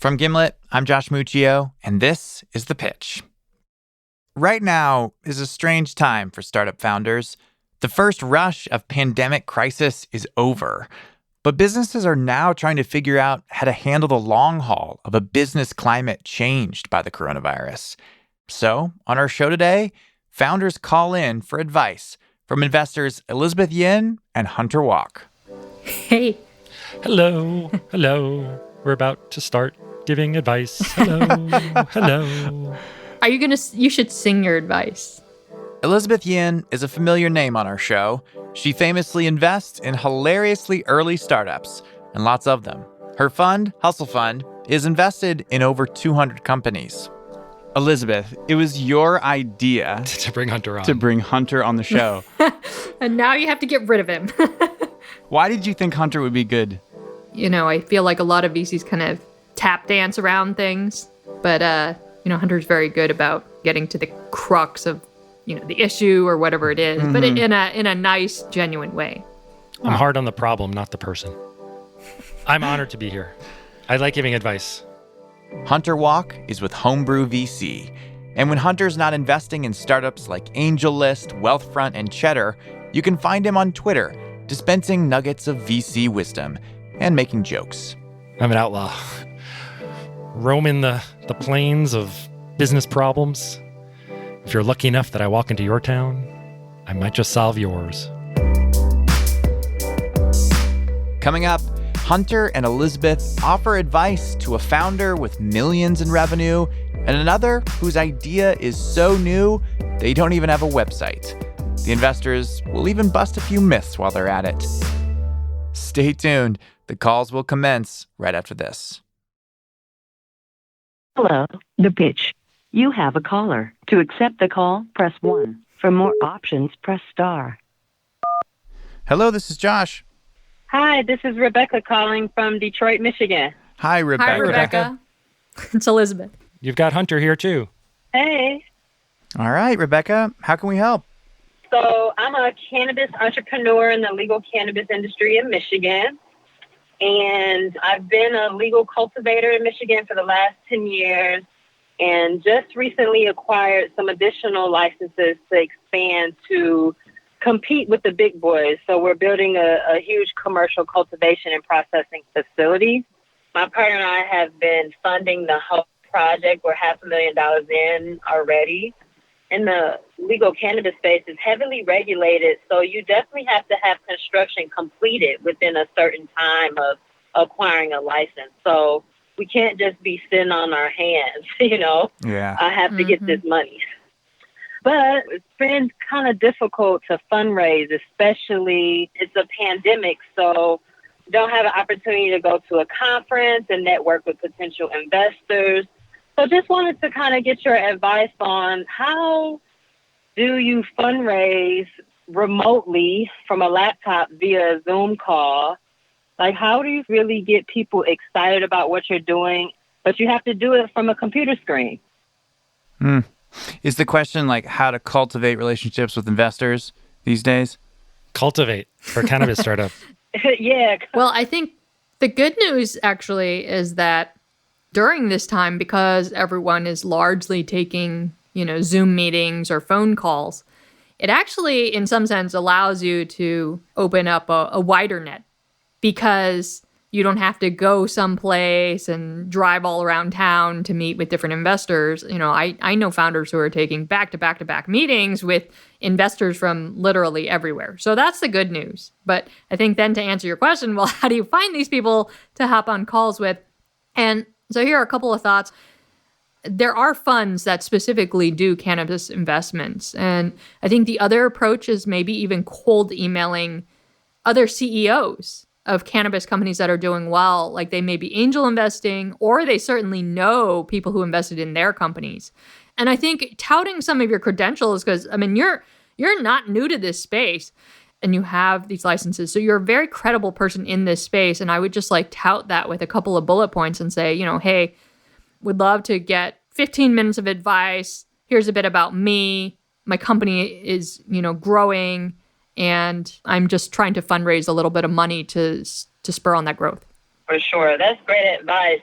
From Gimlet, I'm Josh Muccio, and this is The Pitch. Right now is a strange time for startup founders. The first rush of pandemic crisis is over, but businesses are now trying to figure out how to handle the long haul of a business climate changed by the coronavirus. So, on our show today, founders call in for advice from investors Elizabeth Yin and Hunter Walk. Hey. Hello. We're about to start giving advice. Hello. You should sing your advice. Elizabeth Yin is a familiar name on our show. She famously invests in hilariously early startups, and lots of them. Her fund, Hustle Fund, is invested in over 200 companies. Elizabeth, it was your idea to bring Hunter on the show. And now you have to get rid of him. Why did you think Hunter would be good? I feel like a lot of VCs kind of tap dance around things, but Hunter's very good about getting to the crux of the issue or whatever it is, but in a nice, genuine way. I'm hard on the problem, not the person. I'm honored to be here. I like giving advice. Hunter Walk is with Homebrew VC, and when Hunter's not investing in startups like AngelList, Wealthfront, and Cheddar, you can find him on Twitter, dispensing nuggets of VC wisdom and making jokes. I'm an outlaw. Roaming the plains of business problems. If you're lucky enough that I walk into your town, I might just solve yours. Coming up, Hunter and Elizabeth offer advice to a founder with millions in revenue and another whose idea is so new they don't even have a website. The investors will even bust a few myths while they're at it. Stay tuned. The calls will commence right after this. Hello, The Pitch. You have a caller. To accept the call, press 1. For more options, press star. Hello, this is Josh. Hi, this is Rebecca calling from Detroit, Michigan. Hi, Rebecca. Hi, Rebecca. It's Elizabeth. You've got Hunter here, too. Hey. All right, Rebecca. How can we help? So I'm a cannabis entrepreneur in the legal cannabis industry in Michigan. And I've been a legal cultivator in Michigan for the last 10 years and just recently acquired some additional licenses to expand to compete with the big boys. So we're building a huge commercial cultivation and processing facility. My partner and I have been funding the whole project. We're $500,000 in already. And the legal cannabis space is heavily regulated, so you definitely have to have construction completed within a certain time of acquiring a license. So we can't just be sitting on our hands, Yeah. I have to get this money. But it's been kind of difficult to fundraise, especially it's a pandemic, so you don't have an opportunity to go to a conference and network with potential investors. So just wanted to kind of get your advice on how do you fundraise remotely from a laptop via a Zoom call? Like, how do you really get people excited about what you're doing, but you have to do it from a computer screen? Is the question like how to cultivate relationships with investors these days? Cultivate for a cannabis startup. Yeah. Well, I think the good news actually is that during this time, because everyone is largely taking, Zoom meetings or phone calls, it actually, in some sense, allows you to open up a wider net because you don't have to go someplace and drive all around town to meet with different investors. I know founders who are taking back-to-back-to-back meetings with investors from literally everywhere. So that's the good news. But I think then to answer your question, well, how do you find these people to hop on calls with? And so here are a couple of thoughts. There are funds that specifically do cannabis investments. And I think the other approach is maybe even cold emailing other CEOs of cannabis companies that are doing well. Like they may be angel investing, or they certainly know people who invested in their companies. And I think touting some of your credentials, because you're not new to this space and you have these licenses. So you're a very credible person in this space. And I would just tout that with a couple of bullet points and say, hey, would love to get 15 minutes of advice. Here's a bit about me. My company is, growing, and I'm just trying to fundraise a little bit of money to spur on that growth. For sure. That's great advice.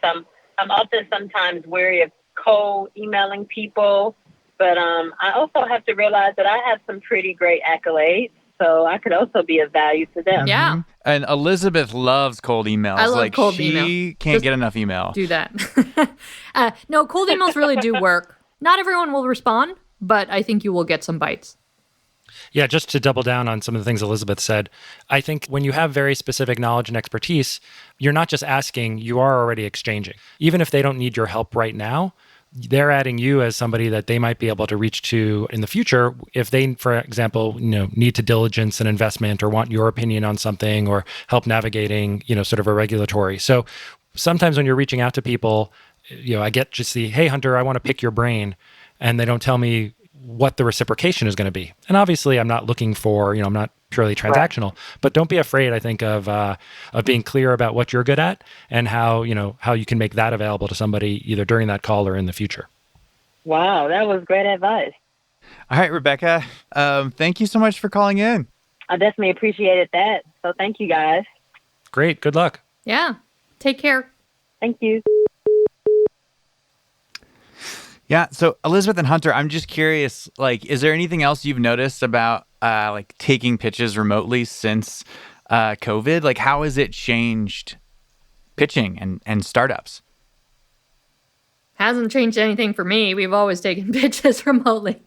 I'm often sometimes wary of cold emailing people, but I also have to realize that I have some pretty great accolades, so I could also be of value to them. Yeah. And Elizabeth loves cold emails. I love cold she email. can't Just get enough email. Do that. No, cold emails really do work. Not everyone will respond, but I think you will get some bites. Yeah, just to double down on some of the things Elizabeth said, I think when you have very specific knowledge and expertise, you're not just asking, you are already exchanging. Even if they don't need your help right now, they're adding you as somebody that they might be able to reach to in the future if they, for example, need to diligence an investment or want your opinion on something or help navigating, sort of a regulatory. So sometimes when you're reaching out to people, I get just the, hey, Hunter, I want to pick your brain, and they don't tell me what the reciprocation is going to be. And obviously I'm not looking for, I'm not purely transactional, but don't be afraid, I think, of being clear about what you're good at and how you can make that available to somebody either during that call or in the future. Wow, that was great advice. All right, Rebecca, thank you so much for calling in. I definitely appreciated that. So thank you, guys. Great. Good luck. Yeah. Take care. Thank you. Yeah. So Elizabeth and Hunter, I'm just curious, is there anything else you've noticed about taking pitches remotely since COVID? How has it changed pitching and startups? Hasn't changed anything for me. We've always taken pitches remotely.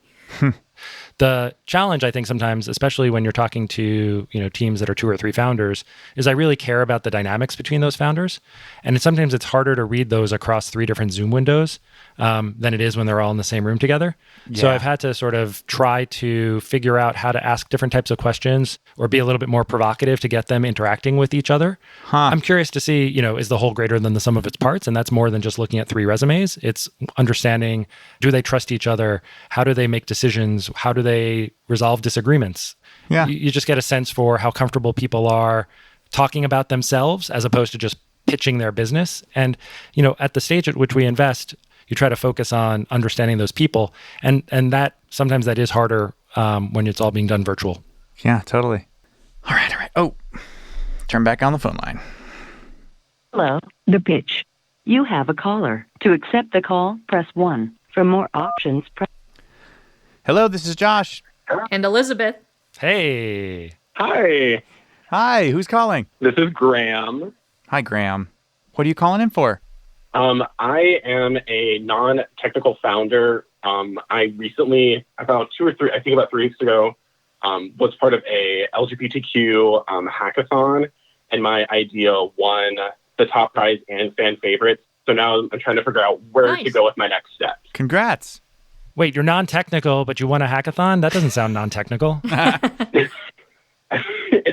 The challenge, I think, sometimes, especially when you're talking to teams that are 2 or 3 founders, is I really care about the dynamics between those founders, and sometimes it's harder to read those across 3 different Zoom windows than it is when they're all in the same room together. Yeah. So I've had to sort of try to figure out how to ask different types of questions or be a little bit more provocative to get them interacting with each other. I'm curious to see, is the whole greater than the sum of its parts? And that's more than just looking at 3 resumes. It's understanding, do they trust each other? How do they make decisions? How do they resolve disagreements? Yeah. You just get a sense for how comfortable people are talking about themselves as opposed to just pitching their business. And, at the stage at which we invest, you try to focus on understanding those people. And that sometimes that is harder when it's all being done virtual. Yeah, totally. All right. Oh, turn back on the phone line. Hello, the pitch. You have a caller. To accept the call, press 1. For more options, press... Hello, this is Josh. And Elizabeth. Hey. Hi. Hi, who's calling? This is Graham. Hi, Graham. What are you calling in for? I am a non-technical founder. I recently, about 3 weeks ago, was part of a LGBTQ hackathon, and my idea won the top prize and fan favorites. So now I'm trying to figure out where to go with my next step. Congrats. Wait, you're non-technical, but you won a hackathon? That doesn't sound non-technical. It's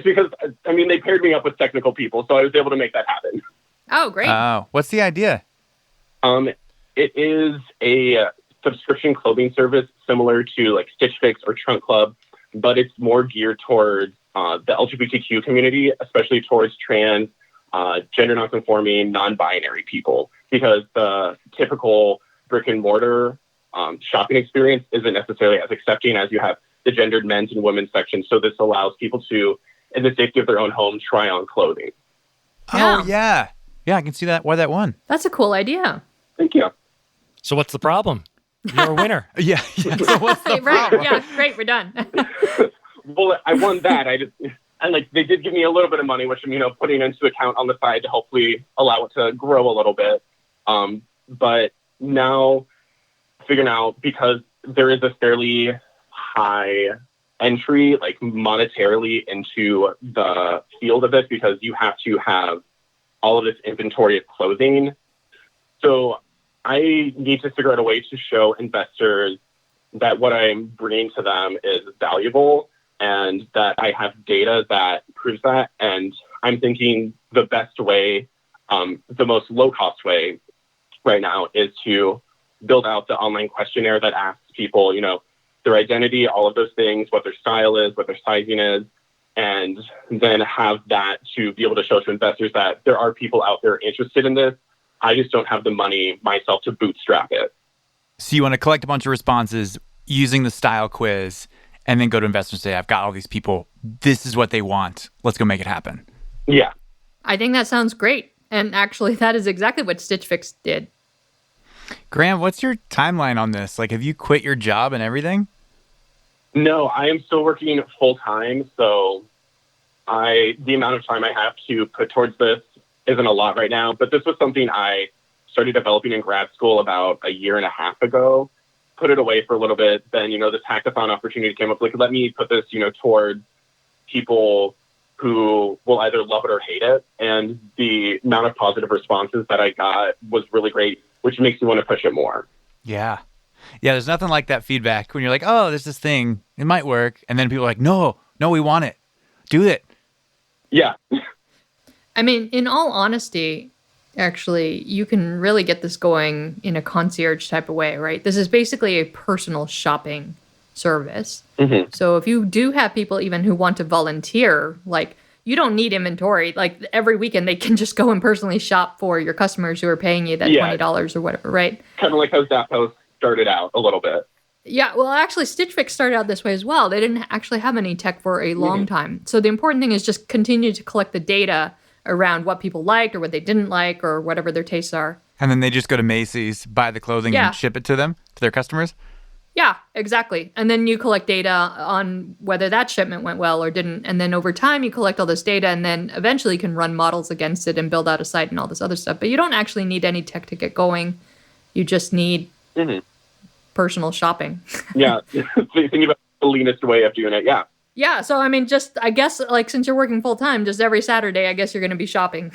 because, they paired me up with technical people, so I was able to make that happen. Oh, great. What's the idea? It is a subscription clothing service similar to like Stitch Fix or Trunk Club, but it's more geared towards the LGBTQ community, especially towards trans, gender nonconforming, non-binary people, because the typical brick and mortar shopping experience isn't necessarily as accepting as you have the gendered men's and women's section. So this allows people to, in the safety of their own home, try on clothing. Yeah. Oh, yeah. Yeah, I can see that. Why that won. That's a cool idea. Thank you. So what's the problem? You're a winner. Yeah. So what's the Right. problem? Yeah, great. We're done. Well, I won that. They did give me a little bit of money, which I'm, putting into account on the side to hopefully allow it to grow a little bit. But now figuring out, because there is a fairly high entry, like monetarily, into the field of this, because you have to have all of this inventory of clothing. So I need to figure out a way to show investors that what I'm bringing to them is valuable and that I have data that proves that. And I'm thinking the best way, the most low-cost way right now is to build out the online questionnaire that asks people, their identity, all of those things, what their style is, what their sizing is, and then have that to be able to show to investors that there are people out there interested in this. I just don't have the money myself to bootstrap it. So you want to collect a bunch of responses using the style quiz and then go to investors and say, I've got all these people. This is what they want. Let's go make it happen. Yeah. I think that sounds great. And actually, that is exactly what Stitch Fix did. Graham, what's your timeline on this? Like, have you quit your job and everything? No, I am still working full time, so the amount of time I have to put towards this isn't a lot right now. But this was something I started developing in grad school about a year and a half ago. Put it away for a little bit. Then, this hackathon opportunity came up. Like, let me put this, towards people who will either love it or hate it. And the amount of positive responses that I got was really great, which makes me want to push it more. Yeah. Yeah, there's nothing like that feedback when you're like, oh, there's this thing, it might work. And then people are like, no, we want it. Do it. Yeah. I mean, in all honesty, actually, you can really get this going in a concierge type of way, right? This is basically a personal shopping service. Mm-hmm. So if you do have people even who want to volunteer, like, you don't need inventory. Like, every weekend they can just go and personally shop for your customers who are paying you that $20 or whatever, right? Kind of like how Zappos started out a little bit. Yeah, well, actually, Stitch Fix started out this way as well. They didn't actually have any tech for a long time. So the important thing is just continue to collect the data around what people liked or what they didn't like or whatever their tastes are. And then they just go to Macy's, buy the clothing, and ship it to their customers? Yeah, exactly. And then you collect data on whether that shipment went well or didn't. And then over time, you collect all this data and then eventually you can run models against it and build out a site and all this other stuff. But you don't actually need any tech to get going. You just need personal shopping. Yeah. Thinking about the leanest way of doing it. Yeah. Yeah. So, I mean, I guess, like, since you're working full time, just every Saturday, I guess you're going to be shopping.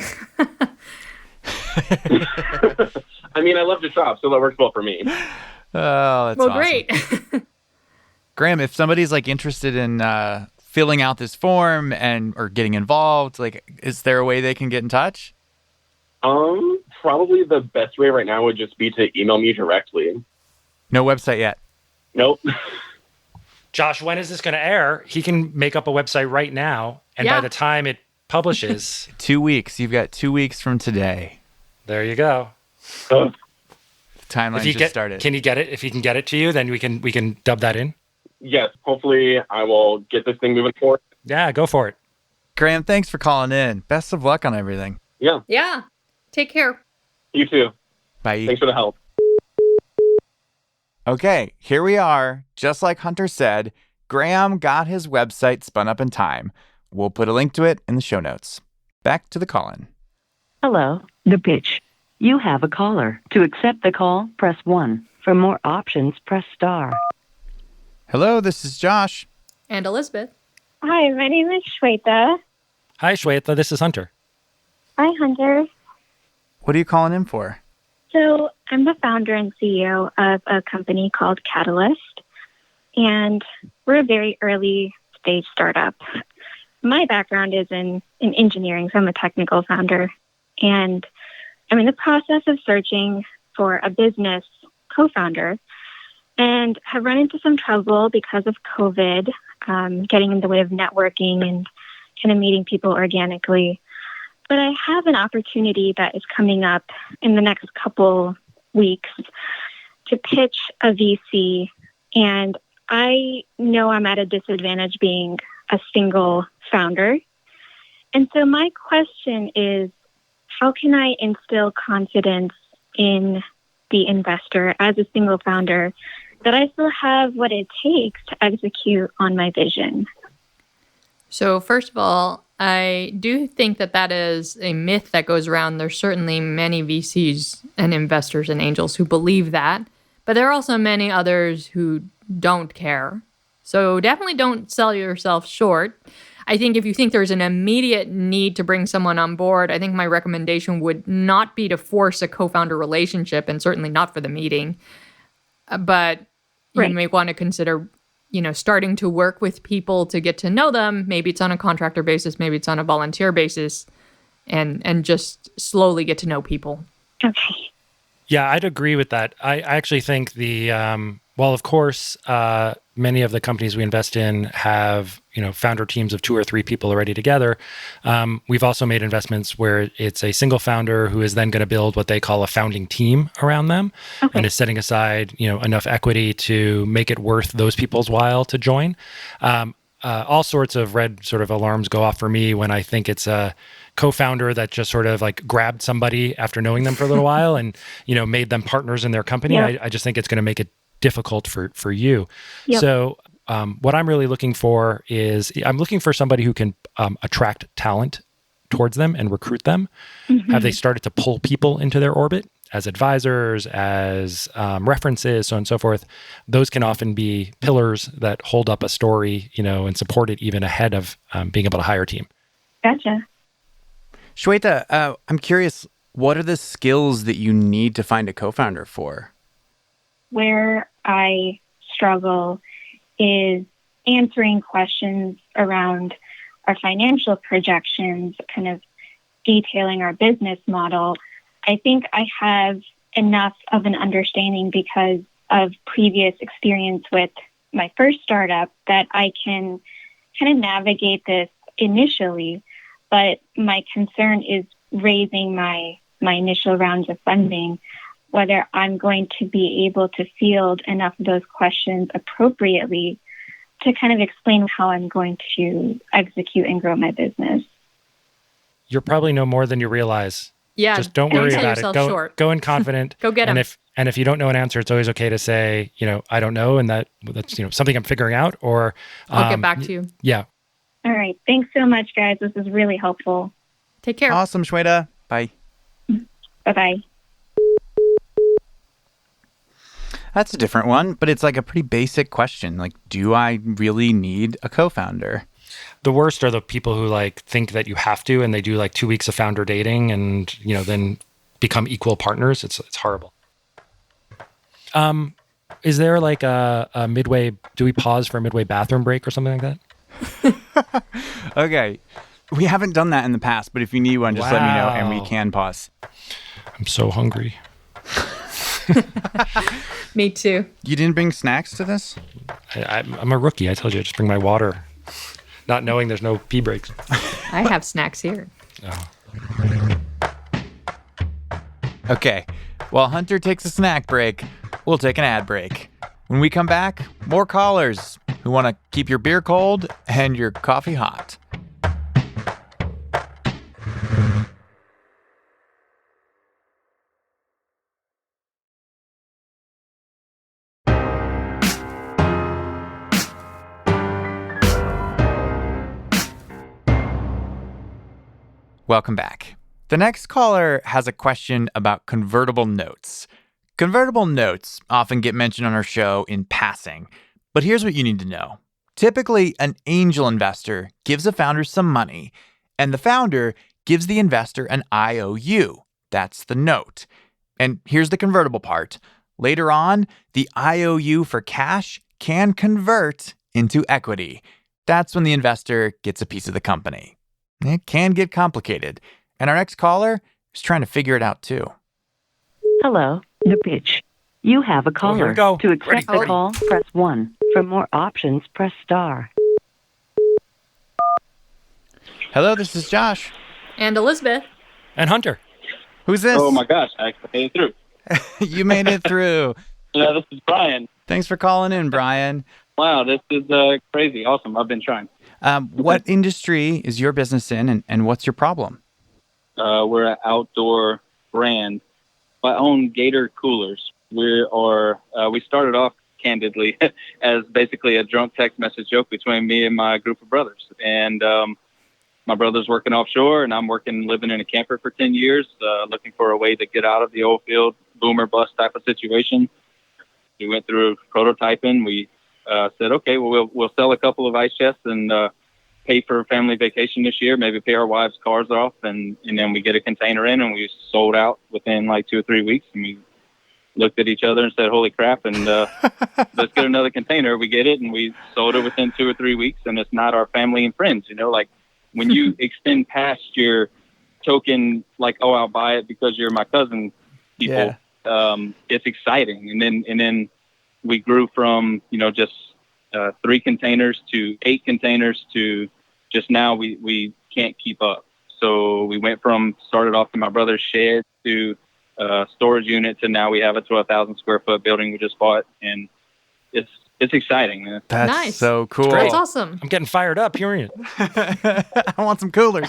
I mean, I love to shop, so that works well for me. Oh, that's awesome. Great. Graham, if somebody's like interested in filling out this form or getting involved, like, is there a way they can get in touch? Probably the best way right now would just be to email me directly. No website yet? Nope. Josh, when is this going to air? He can make up a website right now, and by the time it publishes... 2 weeks. You've got 2 weeks from today. There you go. Timeline just started. Can you get it? If he can get it to you, then we can dub that in. Yes, hopefully I will get this thing moving forward. Yeah, go for it. Graham, thanks for calling in. Best of luck on everything. Yeah. Yeah. Take care. You too. Bye. Thanks for the help. Okay, here we are. Just like Hunter said, Graham got his website spun up in time. We'll put a link to it in the show notes. Back to the call-in. Hello, the pitch. You have a caller. To accept the call, press 1. For more options, press star. Hello, this is Josh. And Elizabeth. Hi, my name is Shwetha. Hi, Shwetha. This is Hunter. Hi, Hunter. What are you calling in for? So I'm the founder and CEO of a company called Catalyst, and we're a very early stage startup. My background is in engineering, so I'm a technical founder, and I'm in the process of searching for a business co-founder and have run into some trouble because of COVID, getting in the way of networking and kind of meeting people organically. But I have an opportunity that is coming up in the next couple weeks to pitch a VC, and I know I'm at a disadvantage being a single founder. And so my question is, how can I instill confidence in the investor as a single founder that I still have what it takes to execute on my vision? So first of all, I do think that is a myth that goes around. There's certainly many VCs and investors and angels who believe that, but there are also many others who don't care. So definitely don't sell yourself short. I think if you think there's an immediate need to bring someone on board, I think my recommendation would not be to force a co-founder relationship, and certainly not for the meeting. But you may want to consider, starting to work with people to get to know them. Maybe it's on a contractor basis, maybe it's on a volunteer basis, and just slowly get to know people. Okay. Yeah, I'd agree with that. I actually think well, of course, many of the companies we invest in have, founder teams of 2 or 3 people already together. We've also made investments where it's a single founder who is then going to build what they call a founding team around them, and is setting aside, enough equity to make it worth those people's while to join. all sorts of red sort of alarms go off for me when I think it's a co-founder that just sort of like grabbed somebody after knowing them for a little while and, made them partners in their company. Yep. I just think it's going to make it difficult for you. Yep. So what I'm really looking for is I'm looking for somebody who can attract talent towards them and recruit them. Mm-hmm. Have they started to pull people into their orbit as advisors, as references, so on and so forth? Those can often be pillars that hold up a story, and support it even ahead of being able to hire a team. Gotcha. Shwetha, I'm curious, what are the skills that you need to find a co-founder for? Where I struggle is answering questions around our financial projections, kind of detailing our business model. I think I have enough of an understanding because of previous experience with my first startup that I can kind of navigate this initially. But my concern is raising my initial rounds of funding, whether I'm going to be able to field enough of those questions appropriately to kind of explain how I'm going to execute and grow my business. You're probably no more than you realize. Yeah. Just don't worry sell about it. yourself Go, short. go in confident. Go get 'em. And if you don't know an answer, it's always okay to say, I don't know, and that's something I'm figuring out. Or I'll get back to you. Yeah. All right. Thanks so much, guys. This is really helpful. Take care. Awesome, Shwetha. Bye. Bye-bye. That's a different one, but it's like a pretty basic question. Like, do I really need a co-founder? The worst are the people who think that you have to, and they do 2 weeks of founder dating, and then become equal partners. It's horrible. Is there a midway? Do we pause for a midway bathroom break or something like that? Okay, we haven't done that in the past, but if you need one, just let me know, and we Wow. can pause. I'm so hungry. Me too. You didn't bring snacks to this? I'm a rookie. I told you, I just bring my water, not knowing there's no pee breaks. I have snacks here. Oh. Okay, while Hunter takes a snack break, we'll take an ad break. When we come back, more callers who want to keep your beer cold and your coffee hot. Welcome back. The next caller has a question about convertible notes. Convertible notes often get mentioned on our show in passing, but here's what you need to know. Typically, an angel investor gives a founder some money, and the founder gives the investor an IOU. That's the note. And here's the convertible part. Later on, the IOU for cash can convert into equity. That's when the investor gets a piece of the company. It can get complicated, and our next caller is trying to figure it out too. Hello, the pitch. You have a here caller. we go. To accept Ready. the call, press 1. For more options, press star. Hello, this is Josh. And Elizabeth. And Hunter. Who's this? Oh my gosh, I actually made it through. You made it through. Yeah, this is Bryan. Thanks for calling in, Bryan. Wow, this is crazy. Awesome. I've been trying. What industry is your business in, and what's your problem? We're an outdoor brand. I own GATR coolers. We started off candidly as basically a drunk text message joke between me and my group of brothers. And my brother's working offshore, and I'm living in a camper for 10 years, looking for a way to get out of the oil field, boomer bust type of situation. We went through prototyping. We said, okay, well, we'll sell a couple of ice chests and pay for a family vacation this year, maybe pay our wives' cars off, and then we get a container in, and we sold out within 2 or 3 weeks. And we looked at each other and said, holy crap, and let's get another container. We get it, and we sold it within 2 or 3 weeks, and it's not our family and friends. When you extend past your token, oh, I'll buy it because you're my cousin people, it's exciting. And then we grew from, just 3 containers to 8 containers to just now we can't keep up. So we started off in my brother's shed to storage unit to now we have a 12,000 square foot building we just bought. And it's it's exciting, man. That's Nice. so cool. great. That's awesome. I'm getting fired up hearing it. I want some coolers.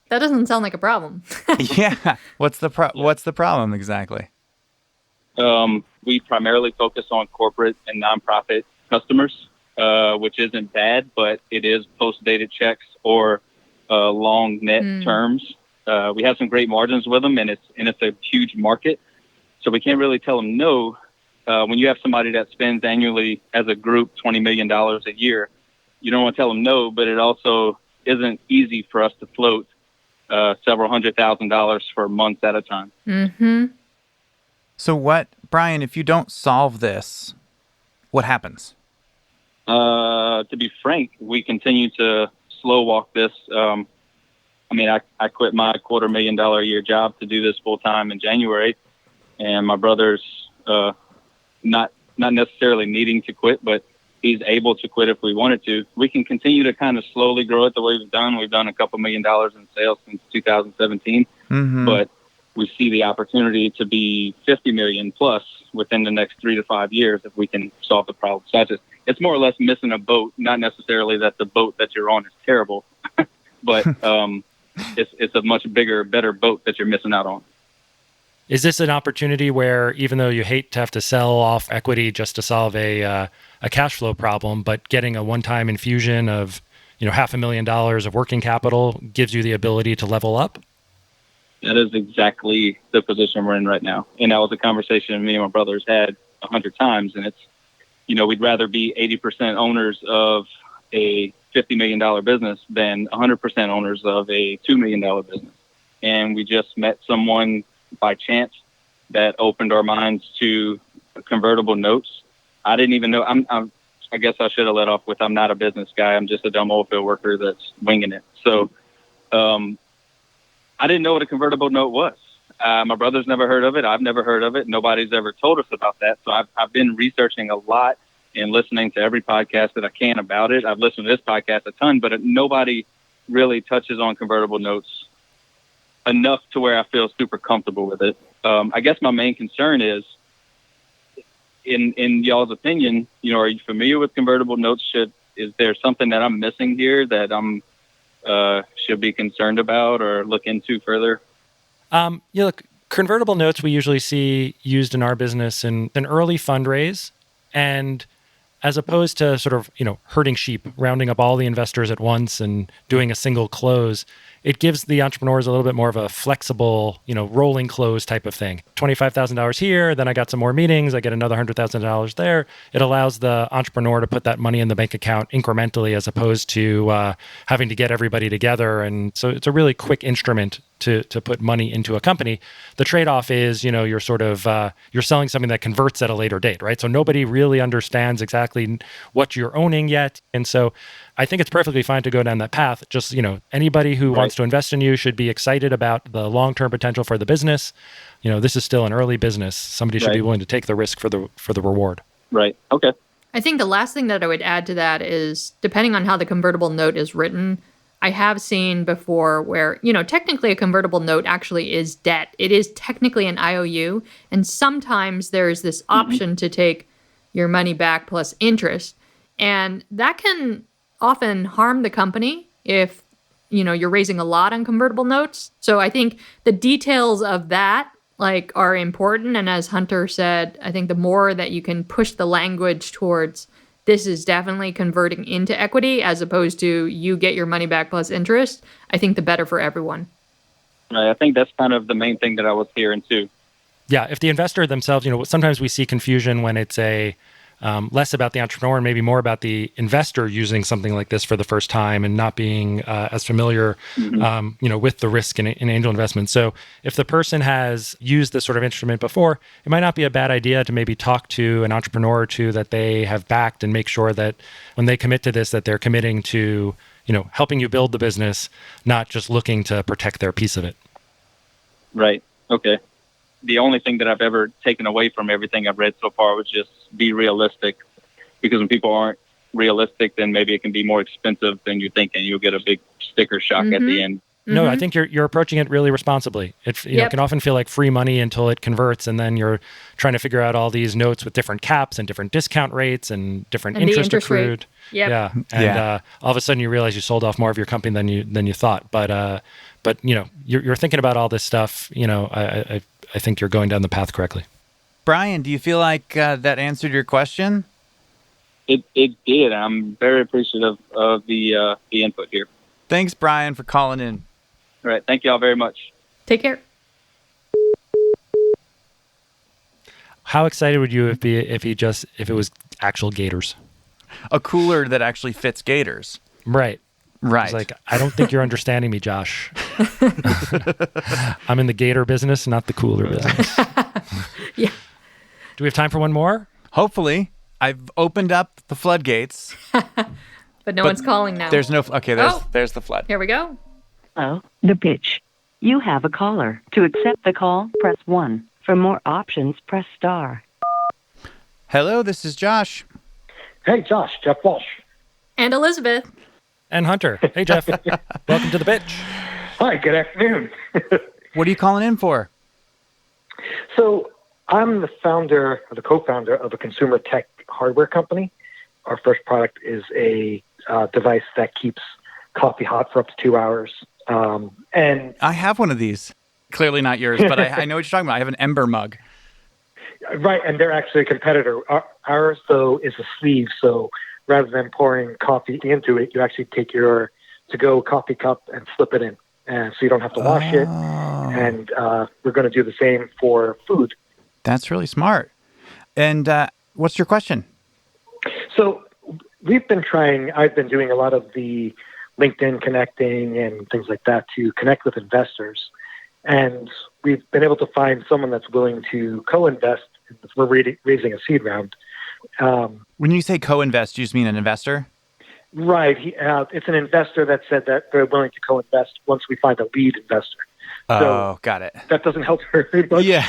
That doesn't sound like a problem. Yeah. What's the problem exactly? We primarily focus on corporate and nonprofit customers, which isn't bad, but it is post-dated checks or long net terms. We have some great margins with them, and it's a huge market, so we can't really tell them no. When you have somebody that spends annually as a group $20 million a year, you don't want to tell them no, but it also isn't easy for us to float several $100,000 for months at a time. Mm-hmm. So Bryan, if you don't solve this, what happens? To be frank, we continue to slow walk this. I quit my $250,000 a year job to do this full time in January, and my brother's not necessarily needing to quit, but he's able to quit if we wanted to. We can continue to kind of slowly grow it the way we've done. We've done a couple $1 million in sales since 2017, but we see the opportunity to be 50 million plus within the next 3 to 5 years if we can solve the problem. So it's more or less missing a boat, not necessarily that the boat that you're on is terrible, but it's a much bigger, better boat that you're missing out on. Is this an opportunity where, even though you hate to have to sell off equity just to solve a cash flow problem, but getting a one-time infusion of $500,000 of working capital gives you the ability to level up? That is exactly the position we're in right now. And that was a conversation me and my brothers had 100 times. And it's, we'd rather be 80% owners of a $50 million business than 100% owners of a $2 million business. And we just met someone by chance that opened our minds to convertible notes. I didn't even know. I guess I should have let off with, I'm not a business guy. I'm just a dumb oil field worker that's winging it. So, I didn't know what a convertible note was. My brother's never heard of it. I've never heard of it. Nobody's ever told us about that. So I've been researching a lot and listening to every podcast that I can about it. I've listened to this podcast a ton, but nobody really touches on convertible notes enough to where I feel super comfortable with it. I guess my main concern is, in y'all's opinion, are you familiar with convertible notes? Is there something that I'm missing here that I'm should be concerned about or look into further? Look, convertible notes we usually see used in our business in an early fundraise, and as opposed to sort of, herding sheep, rounding up all the investors at once and doing a single close, it gives the entrepreneurs a little bit more of a flexible, rolling close type of thing. $25,000 here, then I got some more meetings, I get another $100,000 there. It allows the entrepreneur to put that money in the bank account incrementally as opposed to having to get everybody together. And so it's a really quick instrument to put money into a company. The trade-off is, you're sort of, you're selling something that converts at a later date, right? So nobody really understands exactly what you're owning yet. And so I think it's perfectly fine to go down that path. Just, anybody who wants to invest in you should be excited about the long-term potential for the business. This is still an early business. Somebody should be willing to take the risk for the reward. Right. Okay. I think the last thing that I would add to that is, depending on how the convertible note is written, I have seen before where, technically a convertible note actually is debt. It is technically an IOU. And sometimes there's this option to take your money back plus interest. And that can often harm the company if, you're raising a lot on convertible notes. So I think the details of that are important. And as Hunter said, I think the more that you can push the language towards this is definitely converting into equity as opposed to you get your money back plus interest, I think the better for everyone. Right. I think that's kind of the main thing that I was hearing too. Yeah. If the investor themselves, sometimes we see confusion when it's less about the entrepreneur and maybe more about the investor using something like this for the first time and not being as familiar, with the risk in angel investment. So if the person has used this sort of instrument before, it might not be a bad idea to maybe talk to an entrepreneur or two that they have backed and make sure that when they commit to this, that they're committing to, helping you build the business, not just looking to protect their piece of it. Right. Okay. The only thing that I've ever taken away from everything I've read so far was just be realistic, because when people aren't realistic, then maybe it can be more expensive than you think, and you'll get a big sticker shock at the end. No, I think you're approaching it really responsibly. It can often feel like free money until it converts, and then you're trying to figure out all these notes with different caps and different discount rates and different interest accrued. Yep. Yeah, and all of a sudden you realize you sold off more of your company than you thought. But you're thinking about all this stuff. I think you're going down the path correctly. Bryan, do you feel like that answered your question? It did. I'm very appreciative of the input here. Thanks, Bryan, for calling in. All right. Thank you all very much. Take care. How excited would you be if it was actual gators? A cooler that actually fits gators. Right. Right. It's like, I don't think you're understanding me, Josh. I'm in the gator business, not the cooler business. Yeah. Do we have time for one more? Hopefully. I've opened up the floodgates. But no one's calling now. There's there's the flood. Here we go. Hello, the pitch. You have a caller. To accept the call, press 1. For more options, press star. Hello, this is Josh. Hey, Josh, Jeff Walsh. And Elizabeth. And Hunter. Hey, Jeff. Welcome to the pitch. Hi, good afternoon. What are you calling in for? So I'm the co-founder of a consumer tech hardware company. Our first product is a device that keeps coffee hot for up to 2 hours. And I have one of these. Clearly not yours, but I know what you're talking about. I have an Ember mug. Right, and they're actually a competitor. Ours, though, is a sleeve, so rather than pouring coffee into it, you actually take your to-go coffee cup and slip it in, and so you don't have to wash it. And we're going to do the same for food. That's really smart. And what's your question? So I've been doing a lot of the LinkedIn connecting and things like that to connect with investors. And we've been able to find someone that's willing to co-invest. We're raising a seed round. When you say co-invest, you just mean an investor? Right. It's an investor that said that they're willing to co-invest once we find a lead investor. Oh, got it. That doesn't help very much. Yeah.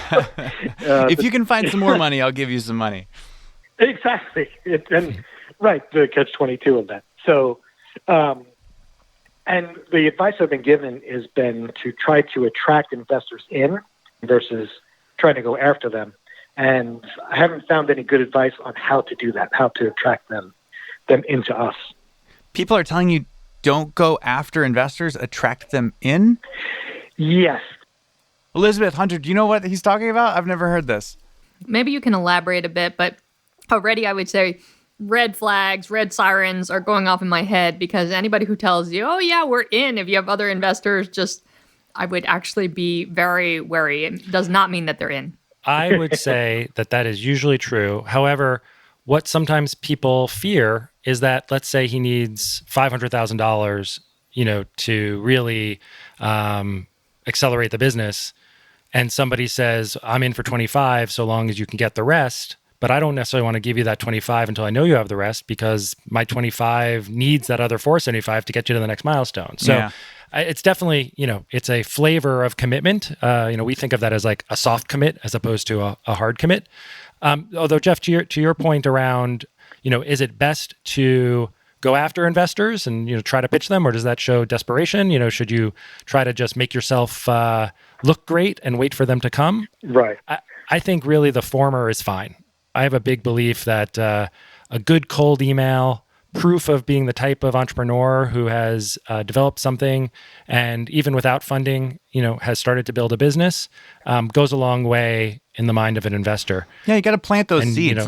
If you can find some more money, I'll give you some money. Exactly. Right, the catch-22 of that. So, and the advice I've been given has been to try to attract investors in versus trying to go after them. And I haven't found any good advice on how to do that, how to attract them into us. People are telling you don't go after investors, attract them in? Yes. Elizabeth, Hunter, do you know what he's talking about? I've never heard this. Maybe you can elaborate a bit, but already I would say red flags, red sirens are going off in my head, because anybody who tells you, oh yeah, we're in, if you have other investors, I would actually be very wary. It does not mean that they're in. I would say that is usually true. However, what sometimes people fear is that, let's say he needs $500,000, to really accelerate the business, and somebody says, I'm in for 25 so long as you can get the rest, but I don't necessarily want to give you that 25 until I know you have the rest, because my 25 needs that other 475 to get you to the next milestone. So it's definitely, it's a flavor of commitment. We think of that as like a soft commit as opposed to a hard commit. Although, Jeff, to your point around, is it best to go after investors and, try to pitch them, or does that show desperation? Should you try to just make yourself look great and wait for them to come? Right. I think really the former is fine. I have a big belief that a good cold email, proof of being the type of entrepreneur who has developed something and even without funding, has started to build a business, goes a long way in the mind of an investor. Yeah, you got to plant those seeds.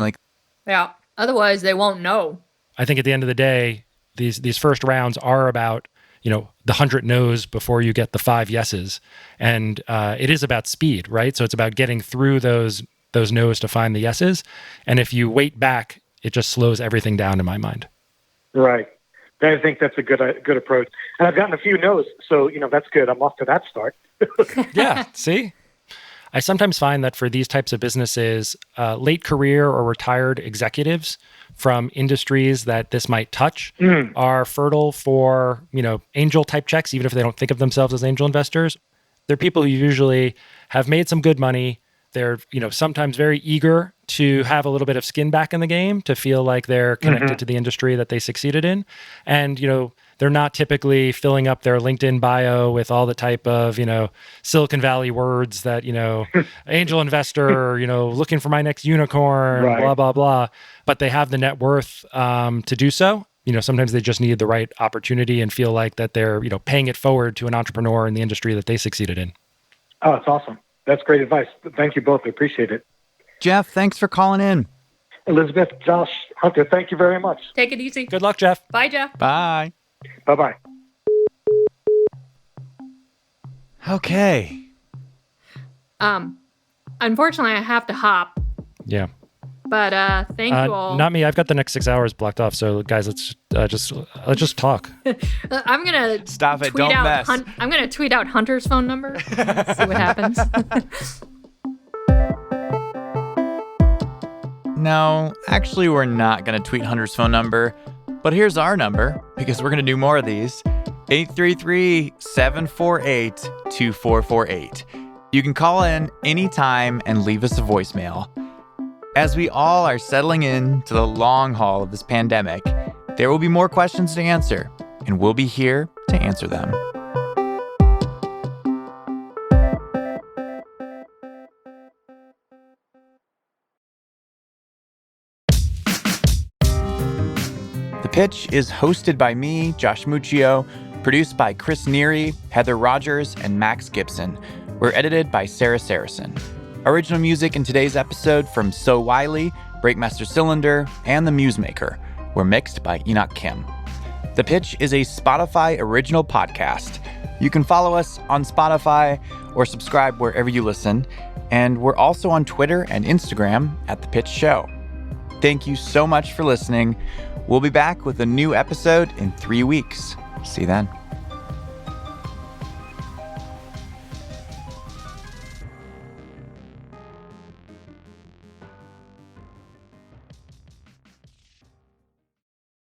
Yeah. Otherwise, they won't know. I think at the end of the day, these first rounds are about, the 100 no's before you get the 5 yeses. And it is about speed, right? So it's about getting through those no's to find the yeses. And if you wait back, it just slows everything down in my mind. Right. I think that's a good approach. And I've gotten a few no's, so, that's good. I'm off to that start. Yeah, see? I sometimes find that for these types of businesses, late career or retired executives from industries that this might touch are fertile for, angel type checks, even if they don't think of themselves as angel investors. They're people who usually have made some good money. They're, sometimes very eager to have a little bit of skin back in the game, to feel like they're connected to the industry that they succeeded in. And, They're not typically filling up their LinkedIn bio with all the type of, Silicon Valley words that, angel investor, looking for my next unicorn, Right. blah, blah, blah. But they have the net worth to do so. Sometimes they just need the right opportunity and feel like that they're, paying it forward to an entrepreneur in the industry that they succeeded in. Oh, that's awesome. That's great advice. Thank you both. I appreciate it. Jeff, thanks for calling in. Elizabeth, Josh, Hunter, thank you very much. Take it easy. Good luck, Jeff. Bye, Jeff. Bye. Bye-bye. Okay. Unfortunately, I have to hop, Yeah. but thank you all. Not me. I've got the next 6 hours blocked off. So guys, let's just talk. I'm gonna Stop it. tweet Don't out mess. I'm gonna tweet out Hunter's phone number. See what happens. No, actually, we're not going to tweet Hunter's phone number. But here's our number, because we're going to do more of these. 833-748-2448. You can call in anytime and leave us a voicemail. As we all are settling in to the long haul of this pandemic, there will be more questions to answer, and we'll be here to answer them. The Pitch is hosted by me, Josh Muccio, produced by Chris Neary, Heather Rogers, and Max Gibson. We're edited by Sarah Saracen. Original music in today's episode from So Wiley, Breakmaster Cylinder, and The Musemaker were mixed by Enoch Kim. The Pitch is a Spotify original podcast. You can follow us on Spotify or subscribe wherever you listen. And we're also on Twitter and Instagram at The Pitch Show. Thank you so much for listening. We'll be back with a new episode in 3 weeks. See you then.